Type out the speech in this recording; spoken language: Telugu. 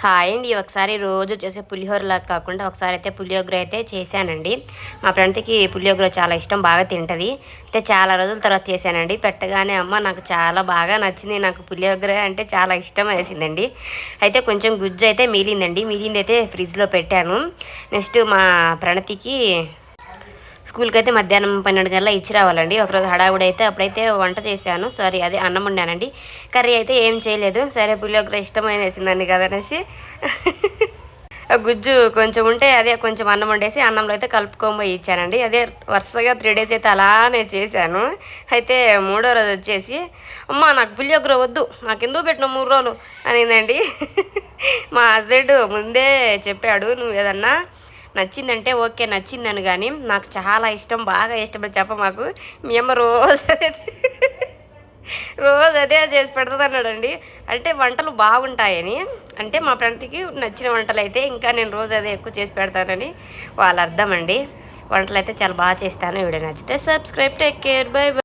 హాయ్ అండి. ఒకసారి రోజు చేసే పులిహోరలాగా కాకుండా ఒకసారి అయితే పులిహోర అయితే చేశానండి. మా ఫ్రెండ్‌కి పులిహోర చాలా ఇష్టం. బాగా తింటది. అయితే చాలా రోజుల తర్వాత చేశానండి. పెట్టగానే అమ్మ నాకు చాలా బాగా నచ్చింది. నాకు పులిహోర అంటే చాలా ఇష్టం వేసిందండి. అయితే కొంచెం గుజ్జు అయితే మిగిలిందండి. మిగిలిందైతే ఫ్రిడ్జ్‌లో పెట్టాను. నెక్స్ట్ మా ప్రణతికి స్కూల్కి అయితే మధ్యాహ్నం 12 గంటల ఇచ్చి రావాలండి. ఒకరోజు హడావుడి అయితే అప్పుడైతే వంట చేశాను. సారీ అదే అన్నం వండానండి. కర్రీ అయితే ఏం చేయలేదు. సరే పులిహోర ఇష్టమనేసిందండి కదనేసి ఆ గుజ్జు కొంచెం ఉంటే అదే కొంచెం అన్నం వండేసి అన్నంలో అయితే కలుపుకొని పోయి ఇచ్చానండి. అదే వరుసగా 3 డేస్ అయితే అలానే చేశాను. అయితే మూడో రోజు వచ్చేసి అమ్మ నాకు పులిహోర వద్దు, నాకెందుకు పెట్టినావు 3 రోజులు అనిందండి. మా హస్బెండ్ ముందే చెప్పాడు, నువ్వు ఏదన్నా నచ్చిందంటే ఓకే నచ్చిందని, కానీ నాకు చాలా ఇష్టం బాగా ఇష్టపడి చెప్ప మాకు, మీ అమ్మ రోజు అదే చేసి పెడుతుంది అన్నాడండి. అంటే వంటలు బాగుంటాయని, అంటే మా ఫ్రెండ్కి నచ్చిన వంటలు అయితే ఇంకా నేను రోజు అదే ఎక్కువ చేసి పెడతానని వాళ్ళ అర్థం అండి. వంటలు అయితే చాలా బాగా చేస్తాను. వీడియో నచ్చితే subscribe, take care, by by.